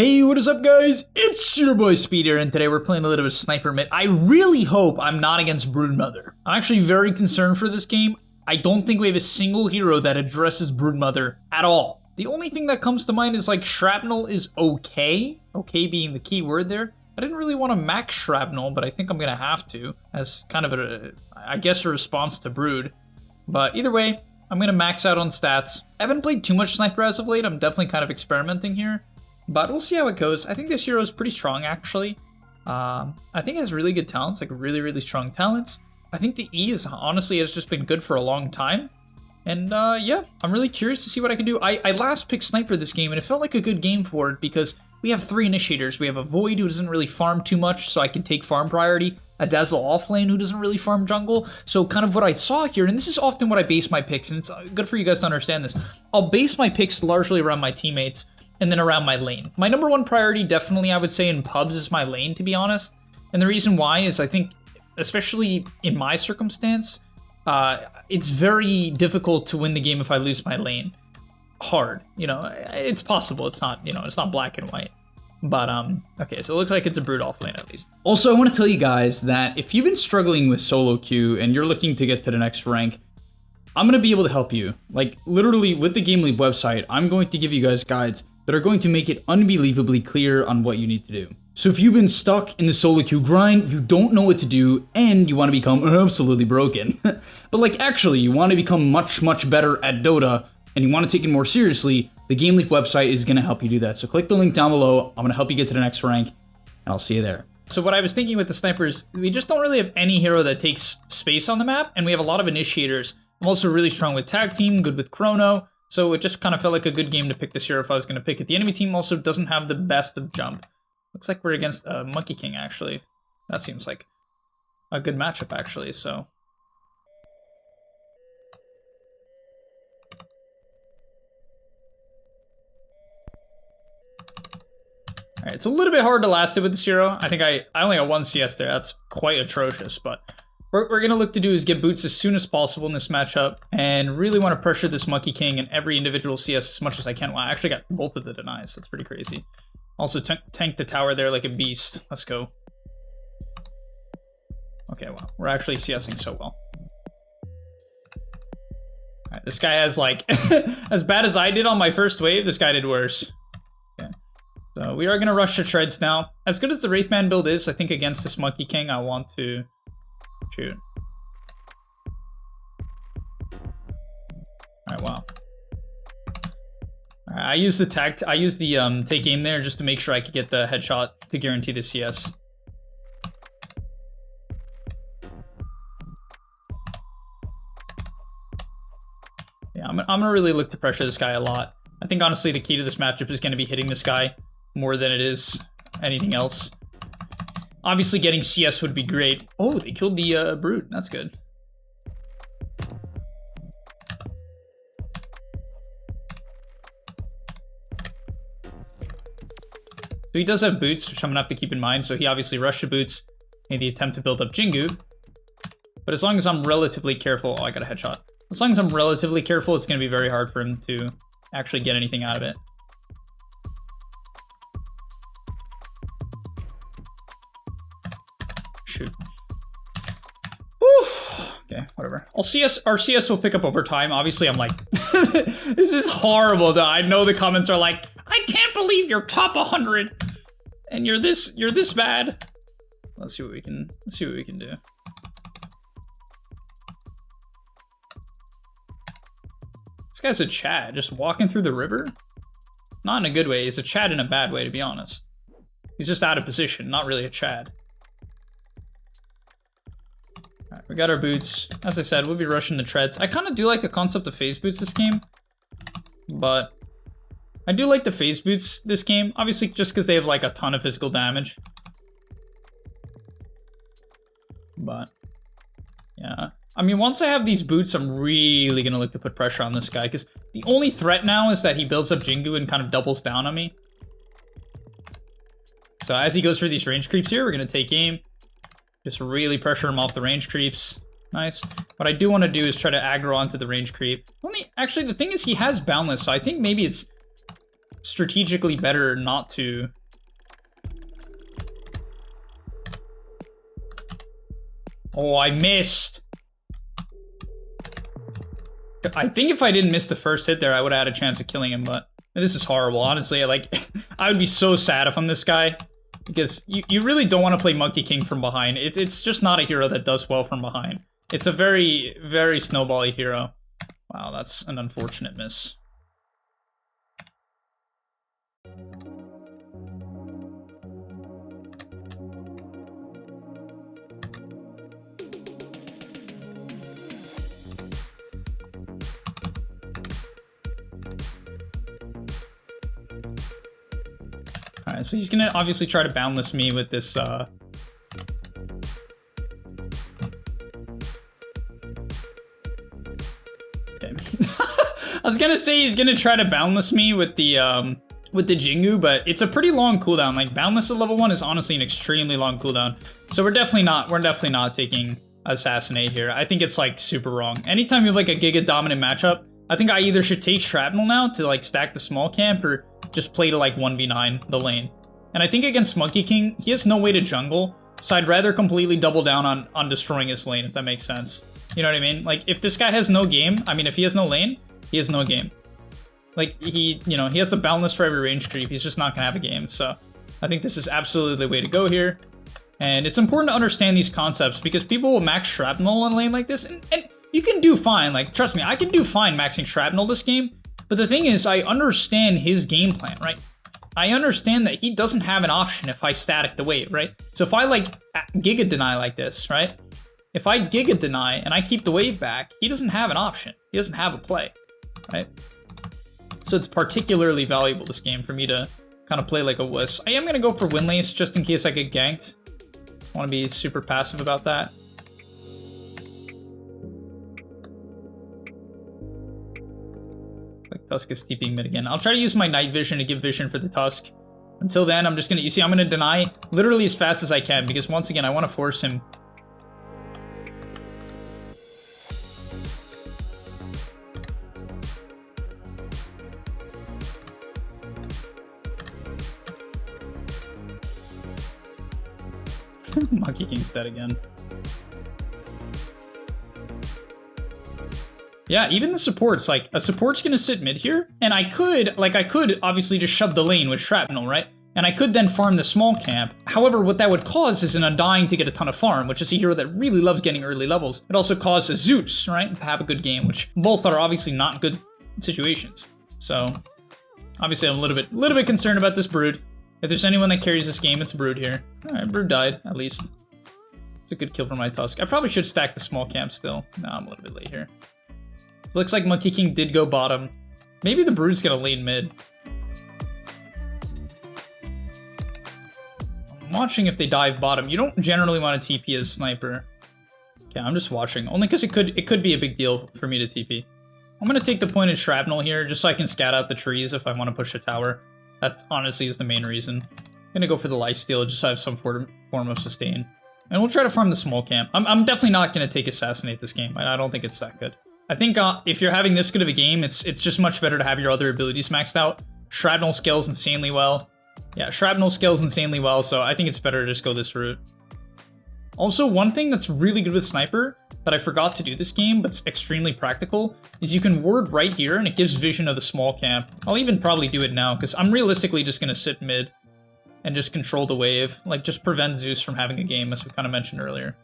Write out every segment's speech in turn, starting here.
Hey, what is up guys? It's your boy Speed here, and today we're playing a little bit of Sniper Mid. I really hope I'm not against Broodmother. I'm actually very concerned for this game. I don't think we have a single hero that addresses Broodmother at all. The only thing that comes to mind is like Shrapnel is okay. Okay being the key word there. I didn't really want to max Shrapnel, but I think I'm gonna have to as kind of I guess a response to Brood. But either way, I'm gonna max out on stats. I haven't played too much Sniper as of late. I'm definitely kind of experimenting here. But we'll see how it goes. I think this hero is pretty strong, actually. I think it has really good talents, like really strong talents. I think the E is honestly has just been good for a long time. And yeah, I'm really curious to see what I can do. I last picked Sniper this game, and it felt like a good game for it because we have 3 initiators. We have a Void who doesn't really farm too much, so I can take farm priority. A Dazzle offlane who doesn't really farm jungle. So kind of what I saw here, and this is often what I base my picks, and it's good for you guys to understand this. I'll base my picks largely around my teammates, and then around my lane. My number 1 priority definitely I would say in pubs is my lane, to be honest. And the reason why is I think, especially in my circumstance, it's very difficult to win the game if I lose my lane. Hard, you know, it's possible, it's not, you know, it's not black and white. But, okay, so it looks like it's a Brood off lane at least. Also, I want to tell you guys that if you've been struggling with solo queue and you're looking to get to the next rank, I'm going to be able to help you. Like, literally, with the gameleap website, I'm going to give you guys guides that are going to make it unbelievably clear on what you need to do. So if you've been stuck in the solo queue grind, you don't know what to do, and you want to become absolutely broken, but like actually you want to become much better at Dota, and you want to take it more seriously, the gameleap website is going to help you do that. So click the link down below, I'm going to help you get to the next rank, and I'll see you there. So what I was thinking with the snipers, we just don't really have any hero that takes space on the map, and we have a lot of initiators. I'm also really strong with tag team, good with chrono. So it just kind of felt like a good game to pick this hero if I was going to pick it. The enemy team also doesn't have the best of jump. Looks like we're against Monkey King, actually. That seems like a good matchup, actually, so. Alright, it's a little bit hard to last it with this hero. I think I only got 1 CS there. That's quite atrocious, but what we're going to look to do is get boots as soon as possible in this matchup and really want to pressure this Monkey King and every individual CS as much as I can. Wow, I actually got both of the denies. That's pretty crazy. Also tank the tower there like a beast. Let's go. Okay, wow. We're actually CSing so well. Alright, this guy has like, as bad as I did on my first wave, this guy did worse. Okay. So we are going to rush the treads now. As good as the Wraithman build is, I think against this Monkey King, I want to shoot. Alright, wow. Alright, I used the take aim there just to make sure I could get the headshot to guarantee the CS. Yeah, I'm gonna really look to pressure this guy a lot. I think honestly the key to this matchup is gonna be hitting this guy more than it is anything else. Obviously, getting CS would be great. Oh, they killed the Brood. That's good. So he does have boots, which I'm going to have to keep in mind. So he obviously rushed the boots, made the attempt to build up Jingu. But as long as I'm relatively careful... Oh, I got a headshot. As long as I'm relatively careful, it's going to be very hard for him to actually get anything out of it. Shoot. Oof. Okay, whatever. Our CS will pick up over time. Obviously, I'm like, this is horrible though. I know the comments are like, I can't believe you're top 100 and you're this bad. Let's see what we can do. This guy's a Chad, just walking through the river. Not in a good way. He's a Chad in a bad way, to be honest. He's just out of position, not really a Chad. Alright, we got our boots. As I said, we'll be rushing the treads. I kind of do like the concept of phase boots this game, but I do like the phase boots this game, obviously just because they have like a ton of physical damage. But yeah, I mean, once I have these boots, I'm really gonna look to put pressure on this guy because the only threat now is that he builds up Jingu and kind of doubles down on me. So as he goes for these range creeps here, we're gonna take aim. Just really pressure him off the range creeps. Nice. What I do want to do is try to aggro onto the range creep. Actually, the thing is he has Boundless, so I think maybe it's strategically better not to. Oh, I missed. I think if I didn't miss the first hit there, I would have had a chance of killing him, but this is horrible. Honestly, like, I would be so sad if I'm this guy, because you really don't want to play Monkey King from behind. It's just not a hero that does well from behind. It's a very, very snowbally hero. Wow, that's an unfortunate miss. Alright, so he's gonna obviously try to boundless me with this, Okay. I was gonna say he's gonna try to boundless me with the Jingu, but it's a pretty long cooldown. Like, boundless at level 1 is honestly an extremely long cooldown. So we're definitely not taking Assassinate here. I think it's, like, super wrong. Anytime you have, like, a Giga dominant matchup, I think I either should take Shrapnel now to, like, stack the small camp, or just play to, like, 1v9 the lane. And I think against Monkey King, he has no way to jungle, so I'd rather completely double down on destroying his lane, if that makes sense. You know what I mean? Like, if this guy has no game, I mean, if he has no lane, he has no game. Like, he has the boundless for every range creep. He's just not gonna have a game. So I think this is absolutely the way to go here. And it's important to understand these concepts, because people will max Shrapnel on a lane like this, and you can do fine. Like, trust me, I can do fine maxing Shrapnel this game. But the thing is, I understand his game plan, right? I understand that he doesn't have an option if I static the wave, right? So if I, like, Giga Deny like this, right? If I Giga Deny and I keep the wave back, he doesn't have an option. He doesn't have a play, right? So it's particularly valuable, this game, for me to kind of play like a wuss. I am going to go for Windlace just in case I get ganked. I want to be super passive about that. Like, Tusk is TPing mid again. I'll try to use my night vision to give vision for the Tusk. Until then, I'm just going to... You see, I'm going to deny literally as fast as I can, because once again, I want to force him... Monkey King's dead again. Yeah, even the supports, like, a support's gonna sit mid here, and I could obviously just shove the lane with Shrapnel, right? And I could then farm the small camp. However, what that would cause is an Undying to get a ton of farm, which is a hero that really loves getting early levels. It also causes Zeus, right, to have a good game, which both are obviously not good situations. So, obviously I'm a little bit concerned about this Brood. If there's anyone that carries this game, it's Brood here. Alright, Brood died, at least. It's a good kill for my Tusk. I probably should stack the small camp still. No, I'm a little bit late here. So looks like Monkey King did go bottom. Maybe the Brood's gonna lane mid. I'm watching if they dive bottom. You don't generally want to TP as Sniper. Okay, I'm just watching. Only because it could be a big deal for me to TP. I'm gonna take the pointed Shrapnel here, just so I can scout out the trees if I want to push a tower. That honestly is the main reason. I'm gonna go for the lifesteal, just so I have some form of sustain. And we'll try to farm the small camp. I'm definitely not gonna take Assassinate this game. I don't think it's that good. I think if you're having this good of a game, it's just much better to have your other abilities maxed out. Shrapnel scales insanely well. Yeah, Shrapnel scales insanely well, so I think it's better to just go this route. Also, one thing that's really good with Sniper that I forgot to do this game, but it's extremely practical, is you can ward right here, and it gives vision of the small camp. I'll even probably do it now, because I'm realistically just going to sit mid and just control the wave. Like, just prevent Zeus from having a game, as we kind of mentioned earlier.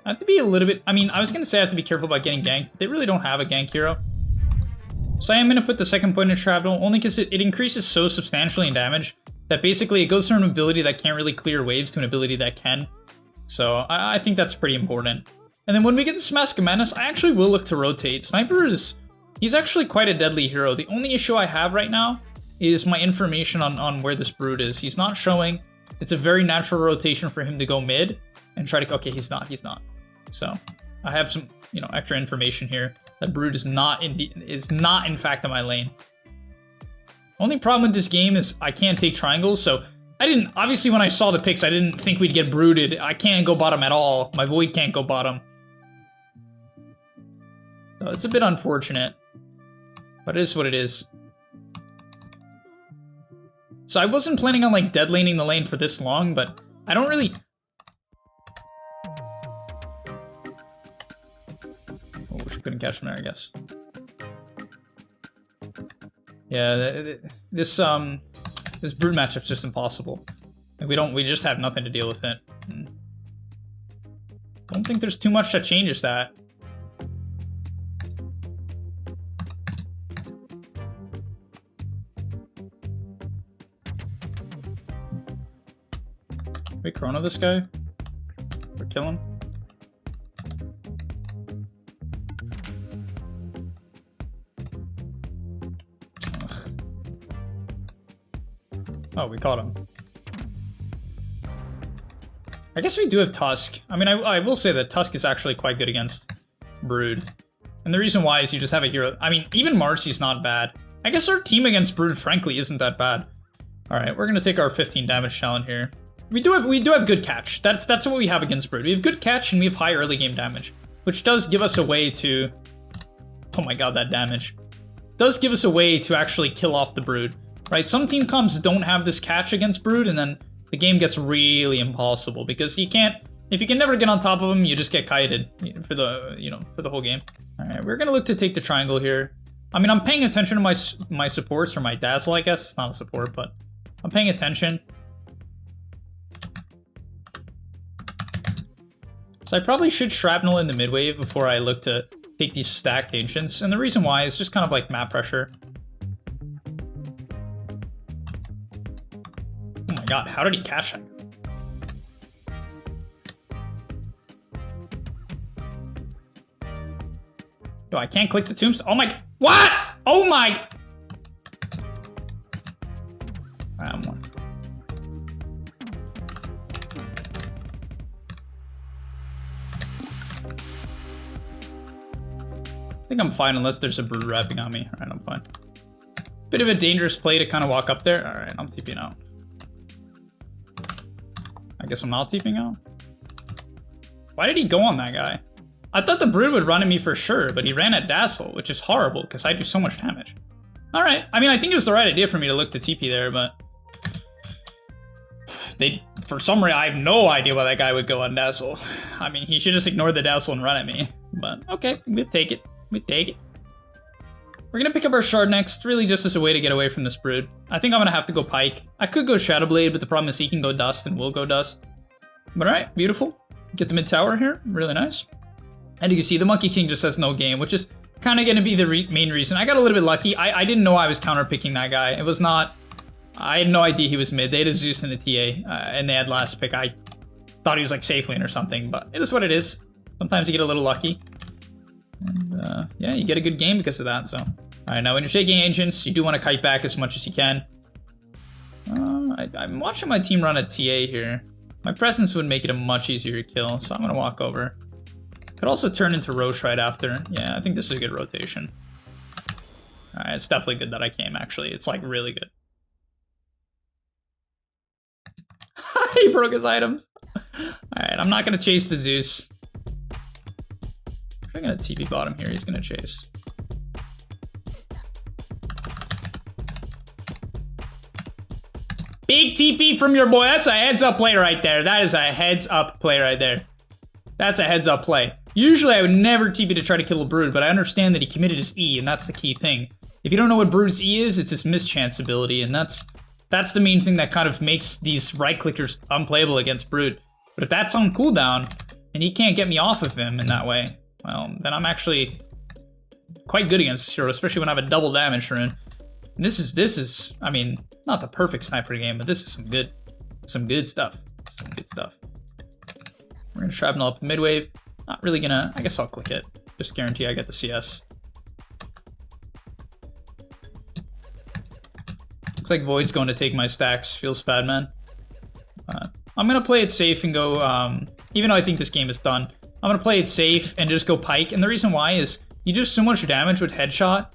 I have to be a little bit... I mean, I was going to say I have to be careful about getting ganked, but they really don't have a gank hero. So I am going to put the second point in Shrapnel, only because it increases so substantially in damage that basically it goes from an ability that can't really clear waves to an ability that can. So I think that's pretty important. And then when we get to Mask of Madness, I actually will look to rotate. Sniper he's actually quite a deadly hero. The only issue I have right now is my information on where this Brood is. He's not showing. It's a very natural rotation for him to go mid and try to... Okay, he's not. So I have some, extra information here. That Brood is not in fact in my lane. Only problem with this game is I can't take triangles, so obviously when I saw the picks, I didn't think we'd get brooded. I can't go bottom at all. My Void can't go bottom. So it's a bit unfortunate, but it is what it is. So I wasn't planning on like dead laning the lane for this long, but I don't really... Oh, she couldn't catch him there, I guess. Yeah, this Brood matchup's just impossible. Like we just have nothing to deal with it. Don't think there's too much that changes that. We chrono this guy? Or kill him? Ugh. Oh, we caught him. I guess we do have Tusk. I mean, I will say that Tusk is actually quite good against Brood. And the reason why is you just have a hero. I mean, even Marcy's not bad. I guess our team against Brood, frankly, isn't that bad. Alright, we're gonna take our 15 damage challenge here. We do have good catch. That's what we have against Brood. We have good catch and we have high early game damage, which does give us a way to... Oh my god, that damage. Does give us a way to actually kill off the Brood, right? Some team comps don't have this catch against Brood, and then the game gets really impossible because you can't... If you can never get on top of them, you just get kited for the, for the whole game. All right, we're gonna look to take the triangle here. I mean, I'm paying attention to my supports, or my dazzle, I guess. It's not a support, but I'm paying attention. So I probably should shrapnel in the mid wave before I look to take these stacked ancients. And the reason why is just kind of like map pressure. Oh my god, how did he catch that? Yo, I can't click the tombstone. Oh my... What? Oh my... I'm one. I think I'm fine unless there's a Brood wrapping on me. Alright, I'm fine. Bit of a dangerous play to kind of walk up there. Alright, I'm TPing out. I guess I'm not TPing out. Why did he go on that guy? I thought the Brood would run at me for sure, but he ran at Dazzle, which is horrible because I do so much damage. Alright, I mean, I think it was the right idea for me to look to TP there, but... For some reason, I have no idea why that guy would go on Dazzle. I mean, he should just ignore the Dazzle and run at me. But, okay, we'll take it. We take it. We're gonna pick up our Shard next, really just as a way to get away from this Brood. I think I'm gonna have to go Pike. I could go Shadowblade, but the problem is he can go Dust and we'll go Dust. But alright, beautiful. Get the mid tower here, really nice. And you can see the Monkey King just has no game, which is kind of gonna be the main reason. I got a little bit lucky. I didn't know I was counter-picking that guy. It was not... I had no idea he was mid. They had a Zeus in the TA, and they had last pick. I thought he was like safe lane or something, but it is what it is. Sometimes you get a little lucky. And yeah, you get a good game because of that, so. Alright, now when you're taking Ancients, you do want to kite back as much as you can. I'm watching my team run a TA here. My presence would make it a much easier kill, so I'm going to walk over. Could also turn into Roche right after. Yeah, I think this is a good rotation. Alright, it's definitely good that I came, actually. It's like really good. He broke his items. Alright, I'm not going to chase the Zeus. I'm going to TP bottom here. He's going to chase. Big TP from your boy. That's a heads up play right there. That is a heads up play right there. That's a heads up play. Usually I would never TP to try to kill a Brood, but I understand that he committed his E, and that's the key thing. If you don't know what Brood's E is, it's his mischance ability, and that's the main thing that kind of makes these right clickers unplayable against Brood. But if that's on cooldown, and he can't get me off of him in that way, well, then I'm actually quite good against this hero, especially when I have a double damage rune. And this is, I mean, not the perfect sniper game, but this is some good stuff. Some good stuff. We're gonna shrapnel up the mid wave. Not really gonna, I guess I'll click it. Just guarantee I get the CS. Looks like Void's going to take my stacks. Feels bad, man. I'm gonna play it safe and go, even though I think this game is done, I'm gonna play it safe and just go Pike. And the reason why is you do so much damage with headshot.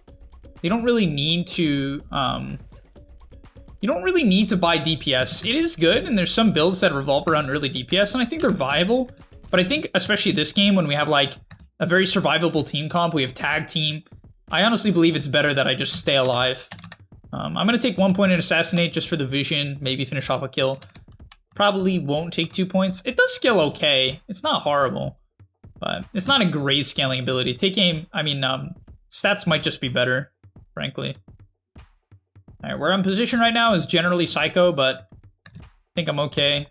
You don't really need to, buy DPS. It is good, and there's some builds that revolve around early DPS, and I think they're viable. But I think, especially this game, when we have like a very survivable team comp. We have tag team. I honestly believe it's better that I just stay alive. I'm going to take 1 point and assassinate just for the vision, maybe finish off a kill. Probably won't take 2 points. It does scale okay. It's not horrible, but it's not a great scaling ability. Take aim, I mean, stats might just be better, frankly. All right, where I'm positioned right now is generally Psycho, but I think I'm okay.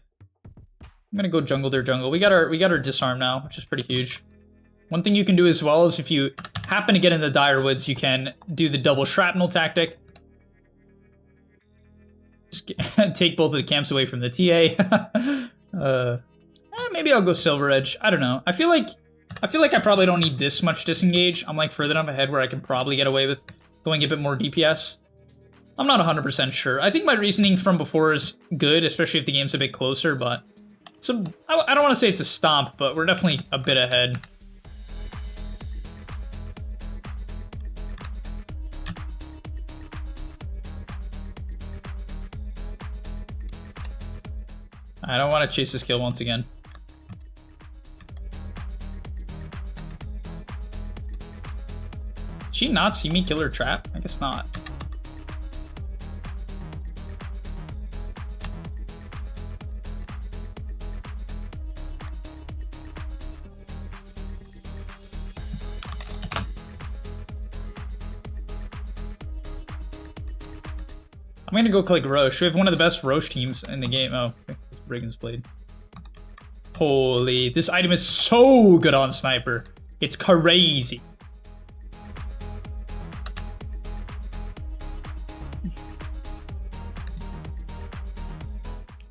I'm gonna go jungle their jungle. We got our disarm now, which is pretty huge. One thing you can do as well is if you happen to get in the dire woods, you can do the double shrapnel tactic. Just take both of the camps away from the TA. Maybe I'll go Silver Edge. I don't know. I feel like I probably don't need this much disengage. I'm like further enough ahead where I can probably get away with going a bit more DPS. I'm not 100% sure. I think my reasoning from before is good, especially if the game's a bit closer, but I don't want to say it's a stomp, but we're definitely a bit ahead. I don't want to chase this kill once again. Did she not see me kill her trap? I guess not. I'm gonna go click Roche. We have one of the best Roche teams in the game. Oh, Brigand's Blade. Holy, this item is so good on Sniper. It's crazy.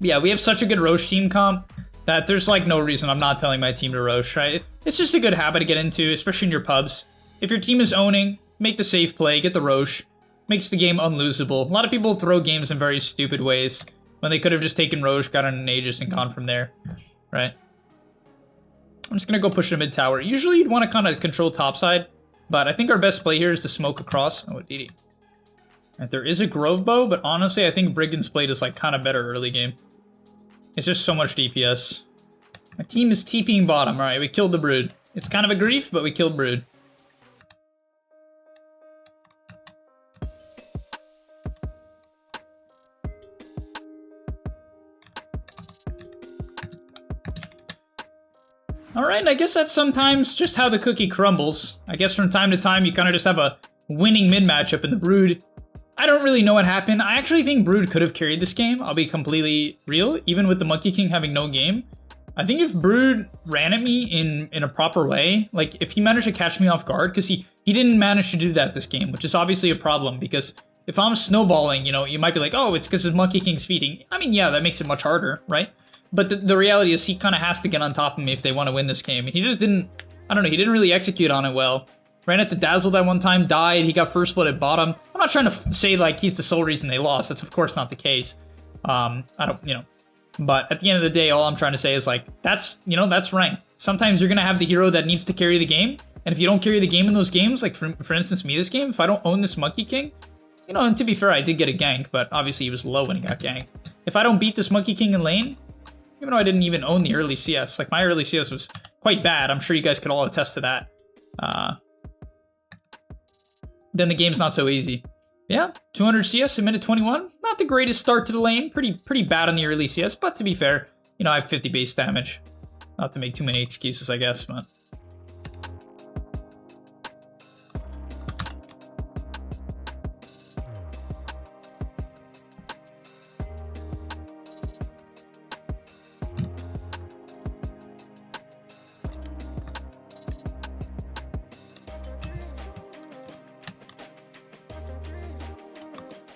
Yeah, we have such a good Roche team comp that there's like no reason I'm not telling my team to Roche, right? It's just a good habit to get into, especially in your pubs. If your team is owning, make the safe play, get the Roche. Makes the game unlosable. A lot of people throw games in very stupid ways when they could have just taken Roche, got on an Aegis, and gone from there, right? I'm just gonna go push the mid tower. Usually you'd want to kind of control topside, but I think our best play here is to smoke across. Oh, DD. Right, there is a Grove Bow, but honestly, I think Brigand's Blade is like kind of better early game. It's just so much DPS. My team is TPing bottom. All right, we killed the Brood. It's kind of a grief, but we killed Brood. Alright, and I guess that's sometimes just how the cookie crumbles. I guess from time to time you kind of just have a winning mid matchup in the Brood. I don't really know what happened. I actually think Brood could have carried this game. I'll be completely real, even with the Monkey King having no game. I think if Brood ran at me in a proper way, like if he managed to catch me off guard, because he didn't manage to do that this game, which is obviously a problem, because if I'm snowballing, you know, you might be like, oh, it's because his Monkey King's feeding. I mean, yeah, that makes it much harder, right? But the reality is he kind of has to get on top of me if they want to win this game. He just didn't, I don't know, he didn't really execute on it well. Ran at the Dazzle that one time, died, he got first blood at bottom. I'm not trying to say like he's the sole reason they lost. That's of course not the case. I don't, you know. But at the end of the day, all I'm trying to say is like, that's, you know, that's ranked. Sometimes you're going to have the hero that needs to carry the game. And if you don't carry the game in those games, like for instance me this game, if I don't own this Monkey King, you know, and to be fair, I did get a gank, but obviously he was low when he got ganked. If I don't beat this Monkey King in lane, even though I didn't even own the early CS, like my early CS was quite bad. I'm sure you guys could all attest to that. Then the game's not so easy. Yeah, 200 CS in minute 21. Not the greatest start to the lane. Pretty bad on the early CS, but to be fair, you know, I have 50 base damage. Not to make too many excuses, I guess, but...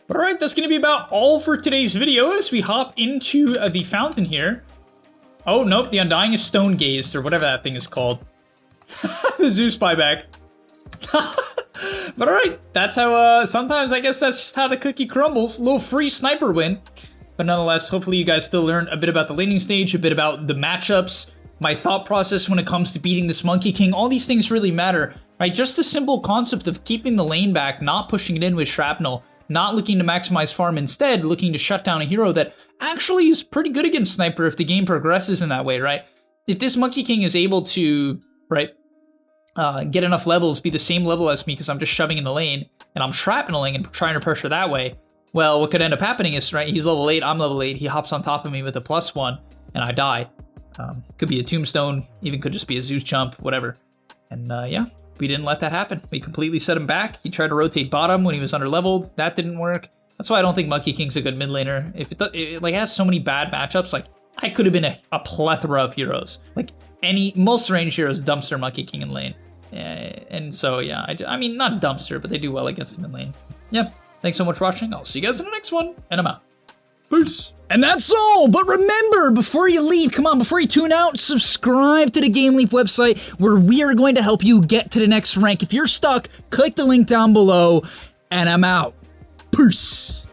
Alright, that's going to be about all for today's video as we hop into the fountain here. Oh, nope, the Undying is stone gazed, or whatever that thing is called. The Zeus buyback. But alright, that's how, sometimes I guess that's just how the cookie crumbles. A little free sniper win. But nonetheless, hopefully you guys still learned a bit about the laning stage, a bit about the matchups, my thought process when it comes to beating this Monkey King. All these things really matter, right? Just the simple concept of keeping the lane back, not pushing it in with shrapnel, not looking to maximize farm, instead looking to shut down a hero that actually is pretty good against Sniper if the game progresses in that way, right? If this Monkey King is able to, right, get enough levels, be the same level as me because I'm just shoving in the lane and I'm shrapneling and trying to pressure that way. Well, what could end up happening is, right, he's level 8, I'm level 8, he hops on top of me with a +1, and I die. Could be a tombstone, even could just be a Zeus jump, whatever. And yeah, we didn't let that happen. We completely set him back. He tried to rotate bottom when he was under-leveled. That didn't work. That's why I don't think Monkey King's a good mid laner. If it like has so many bad matchups, like I could have been a plethora of heroes. Like most range heroes dumpster Monkey King in lane. And so yeah, I mean not dumpster, but they do well against him in lane. Yeah. Thanks so much for watching. I'll see you guys in the next one, and I'm out. Peace. And that's all, but remember, before you leave, come on, before you tune out, subscribe to the gameleap website where we are going to help you get to the next rank. If you're stuck, click the link down below, and I'm out. Peace.